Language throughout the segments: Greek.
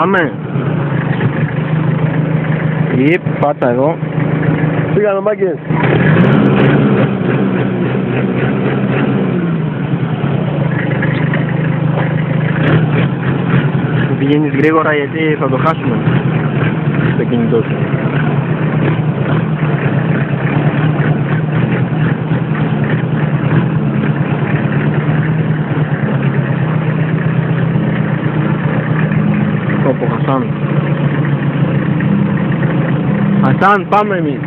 Πάμε. Πάτα εδώ. Πήγαμε μάγκες. Πηγαίνεις γρήγορα γιατί θα το χάσουμε στο κινητό σου. Όπο Χασάν. Χασάν, πάμε εμείς.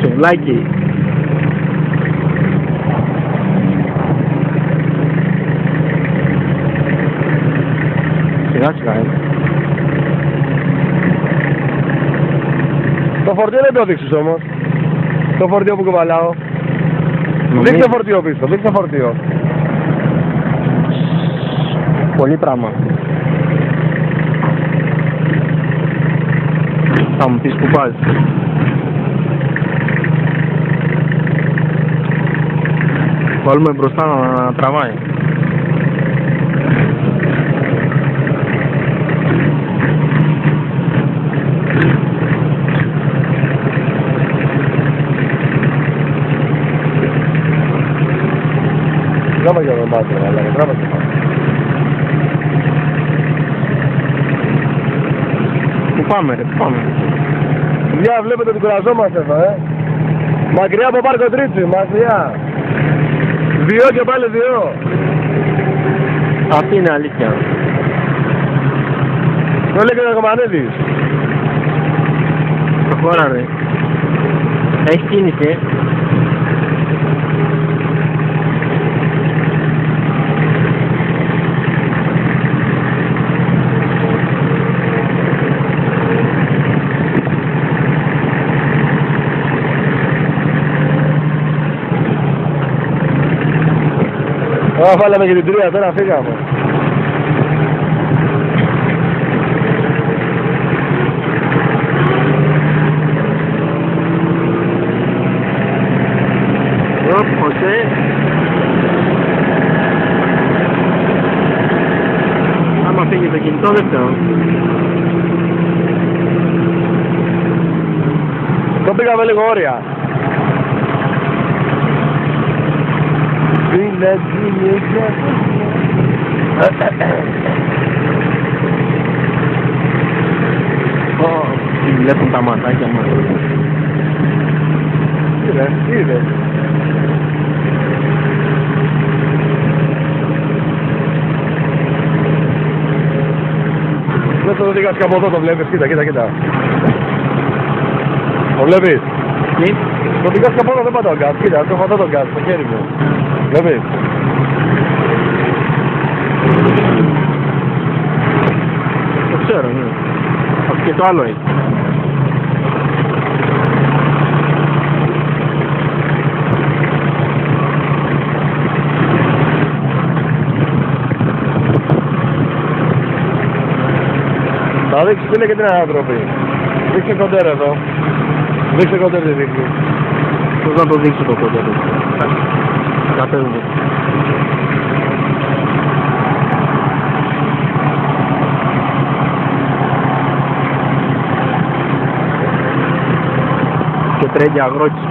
Σουβλάκι. Σιγά σιγά, Το φορτίο δεν το δείξεις όμως. Το φορτίο που κουβαλάω. Δείξε το φορτίο πίσω, δείξε το φορτίο. Πολύ πράγμα. Θα μου πεις που πας. Βάλουμε μπροστά να τραβάει. Τράβα για τον μάτιο, αλλά τράβα και πάνω. Πού πάμε ρε, πού πάμε. Παιδιά, βλέπετε ότι κουραζόμαστε εδώ, Μακριά από Πάρκο Τρίτσι, μακριά. Δύο και πάλι δύο. Αυτή είναι αλήθεια. Το λέει και ο Κομανίδης. Προχώρα ρε. Έχει κίνηση. Βάλαμε και την τρία, τώρα φύγαμε. Ωσέ. Άμα φύγει το κινητό δεν φταίω. Το πήγαμε λίγο όρια. Βλέπουν τα ματάκια μας. Είδε. Δεν το δείξα και από εδώ, το βλέπεις, κοίτα. Το βλέπεις. Τι? Το δείξα και από εδώ, δεν πατάω γκάς, κοίτα, το πατάω τον γκάς, το χέρι μου. Βλέπεις. Το ξέρω, ναι. Αυτό και το άλλο έχει. Θα δείξεις τι είναι και την ανατροπή. Δείξε κοντέρ εδώ. Δείξε κοντέρ τι δείχνει. Πώς να το δείξω το κοντέρ. Κατέβηκε. Και τρέχει αγρότης.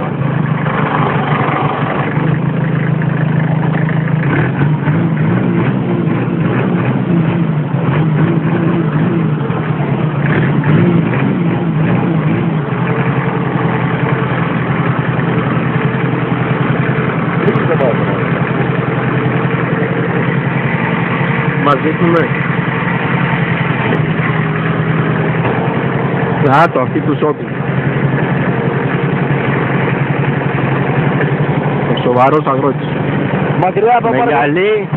Μας δείχνουμε. Το αυτή του shopping. Ο σοβαρός αγρότης. Μακριά από με γυαλί.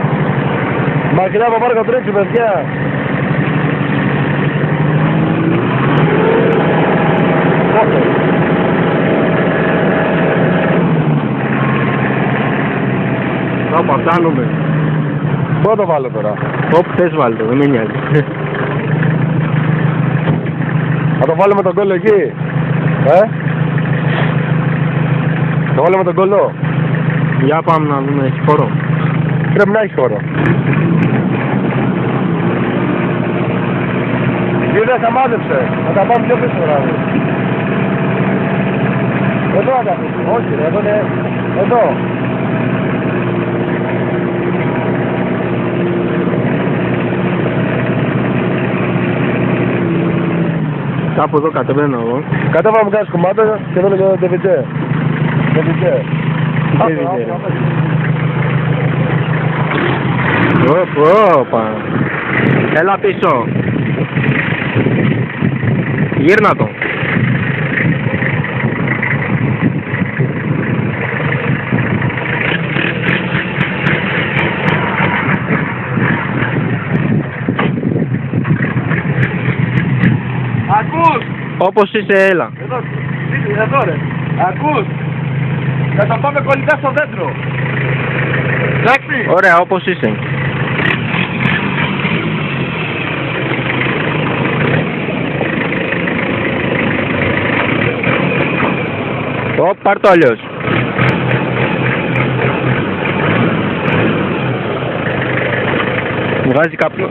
Μακριά από Πάρκο Τρίτσι, παιδιά. Όπα, φτάνουμε. Πού θα το βάλω τώρα. Όπου θες βάλω το, δεν με νοιάζει. Θα το βάλω με τον κόλλο εκεί. Το βάλω με τον κόλλο. Για πάμε να δούμε, έχει χώρο. Πρέπει να έχει χώρο. Είδες, τα μάζεψε. Θα τα πάμε πιο πίσω βράδυ. Εδώ θα τα αφήσουμε. Όχι ρε, εδώ είναι... Εδώ. Κάπου εδώ κατεβαίνω εγώ. Κατέβαμε κάτι κομμάτια και εδώ είναι το ντεβιτζέ. Ντεβιτζέ. Όπα. Έλα πίσω. Γύρνα το. Ακούς! Όπως είσαι, έλα. Εδώ ρε. Ακούς! Θα τα πάμε κολλητά στο δέντρο. Εντάξει! Ωραία, όπως είσαι. Πάρ' το αλλιώς. Βγάζει καπνό.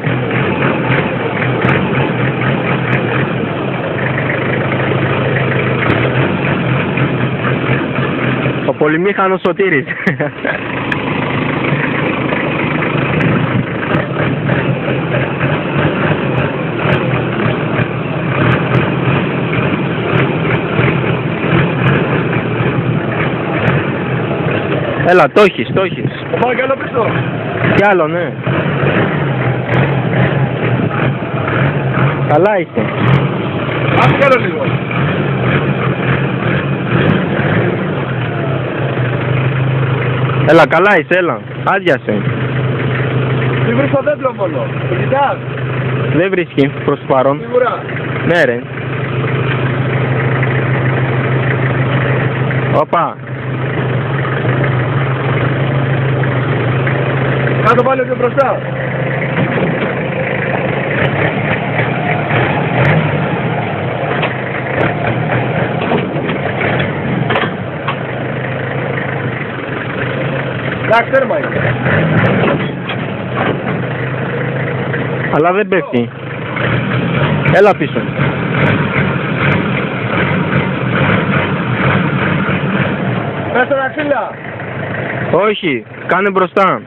Ο πολυμήχανος Σωτήρης. Έλα, το έχεις, το έχεις. Πάω κι άλλο πίσω. Κι άλλο, ναι. Καλά είσαι. Ας κι άλλο λίγο. Έλα, καλά είσαι, έλα. Άδειασε. Τι βρεις στο δέντρο μόνο. Το κοιτάς. Δεν βρίσκει προς το παρόν. Σίγουρα. Ναι ρε. Όπα. Κάτω πάλι πιο μπροστά. Εντάξει, τέρμα είναι. Αλλά δεν πέφτει. Έλα πίσω. Πες τον αξίλια. Όχι, κάνε μπροστά.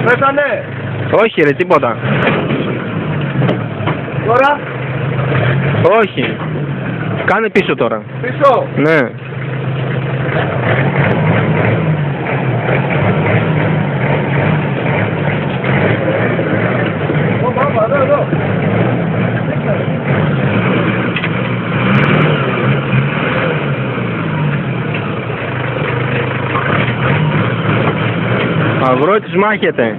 Πέσανε. Όχι ρε, τίποτα. Τώρα. Όχι. Κάνε πίσω τώρα. Πίσω. Ναι. Όπα, εδώ, εδώ. Αγρότης μάχεται.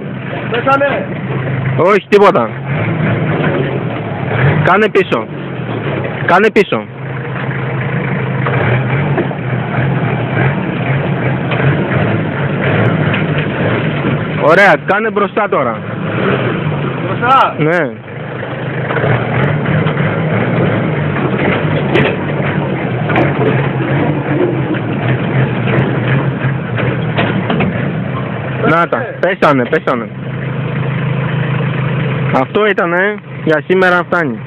Πέσανε. Όχι, τίποτα. Κάνε πίσω. Κάνε πίσω. Ωραία, κάνε μπροστά τώρα. Μπροστά. Ναι. Να τα, πέσανε, πέσανε. Αυτό ήτανε, για σήμερα φτάνει.